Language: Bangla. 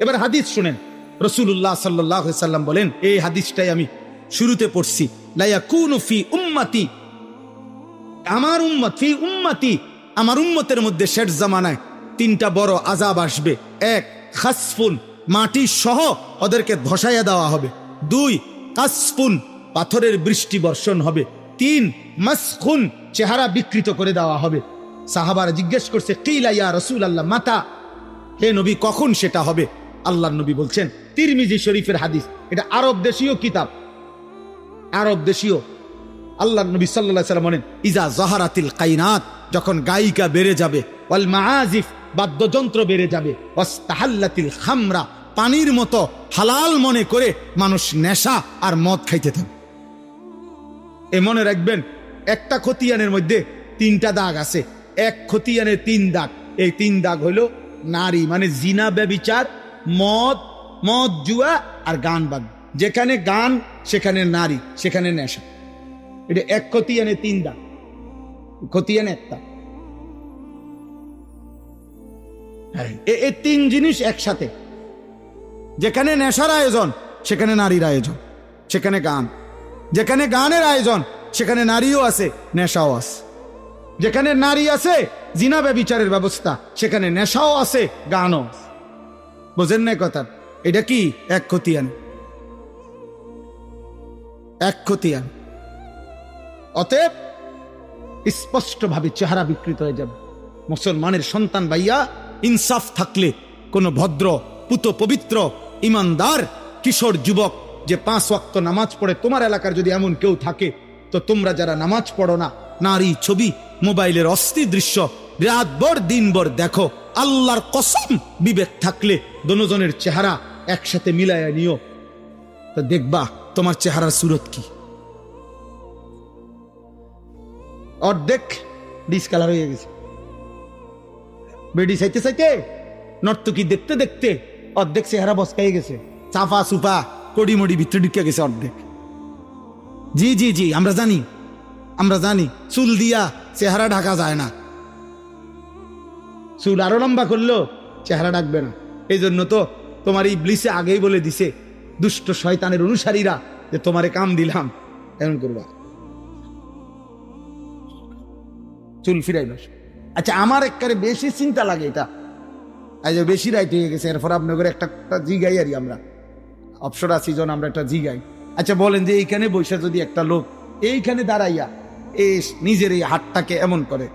এবার হাদিস শুনেন, রাসূলুল্লাহ সাল্লাল্লাহু আলাইহি সাল্লাম বলেন, এই হাদিসটাই আমি শুরুতে পড়ছি, লা ইয়াকুনু ফি উম্মতি, আমার উম্মত, ফি উম্মতি, আমার উম্মতের মধ্যে শেষ জামানায় তিনটা বড় আযাব আসবে। এক, খাসফুন, মাটি সহ ওদেরকে ধসাইয়া দেওয়া হবে। দুই, কাসফুন, পাথরের বৃষ্টি বর্ষণ হবে। তিন, মাসখুন, চেহারা বিকৃত করে দেওয়া হবে। সাহাবারা জিজ্ঞেস করছে, কিলা ইয়া রাসূলুল্লাহ মাতা, হে নবী কখন সেটা হবে? আল্লাহর নবী বলছেন, তিরমিজি শরীফের হাদিস, এটা আরব দেশীয় কিতাব, আরব দেশীয়। আল্লাহর নবী সাল্লাল্লাহু আলাইহি সাল্লাম বলেন, ইজা যাহারাতিল কাইনাত, যখন গায়িকা বেড়ে যাবে, ওয়াল মাআজিফ, বাদ্যযন্ত্র বেড়ে যাবে, ওয়াস্তাহাল্লাতিল খামরা, পানির মতো হালাল মনে করে মানুষ নেশা আর মদ খাইতে থাকে। এ মনে রাখবেন, একটা খতিয়ানের মধ্যে তিনটা দাগ আছে। এক খতিয়ানে তিন দাগ, এই তিন দাগ হইল নারী, মানে জিনা, ব্যভিচার, মদ, মদ জুয়া আর গান বাদ্য। যেখানে গান সেখানে নারী, সেখানে নেশা। এটা এক খতিয়ানে তিন দাগ, খতিয়ানে একটা। এই তিন জিনিস একসাথে। যেখানে নেশার আয়োজন সেখানে নারীর আয়োজন, সেখানে গান। যেখানে গানের আয়োজন সেখানে নারীও আছে, নেশাও আছে। যেখানে নারী আছে, জিনা ব্যভিচারের ব্যবস্থা, সেখানে নেশাও আছে, গানও আছে। বোঝেন না কথা? এটা কি এক খতিয়ান, এক খতিয়ান। অতএব স্পষ্টভাবে চেহারা বিকৃত হয়ে যাবে। মুসলমানের সন্তান ভাইয়া, ইনসাফ থাকলে কোন ভদ্র, পুত পবিত্র, ইমানদার কিশোর যুবক যে 5 ওয়াক্ত নামাজ পড়ে, তোমার এলাকার যদি এমন কেউ থাকে, তো তোমরা যারা নামাজ পড়ো না, নারী ছবি, মোবাইলের অস্থির দৃশ্য রাতভর দিনভর দেখো, আল্লাহর কসম, বিবেক থাকলে দোনোজনের চেহারা একসাথে মিলাইয়া নিও, তো দেখবা তোমার চেহারার সুরত কি। অর্ধেক ডিসকালার হয়ে গেছে, বেডি চাইতে চাইতে, নর্তকী দেখতে দেখতে অর্ধেক চেহারা বসকাই গেছে, চাফা সুফা কড়িমড়ি ভিতরে ঢুকে গেছে অর্ধেক। জি জি জি, আমরা জানি, আমরা জানি, চুল দিয়া চেহারা ঢাকা যায় না, চুল আরো লম্বা করলো চেহারা ঢাকবে না। এই জন্য তো তোমার এই ইবলিসে আগেই বলে দিছে, দুষ্ট শয়তানের অনুসারীরা, যে তোমারে কাম দিলাম, এমন করবা, চুল ফিরাইল। আচ্ছা, আমার একবারে বেশি চিন্তা লাগে এটা, আজ বেশি রাইট হয়ে গেছে। এরপর আপনাদের একটা জিগাই আর আমরা অপসরা সিজন, আমরা একটা জিগাই। আচ্ছা বলেন যে এইখানে বৈশা যদি একটা লোক এইখানে দাঁড়াইয়া এই নিজের এই হাতটাকে এমন করে,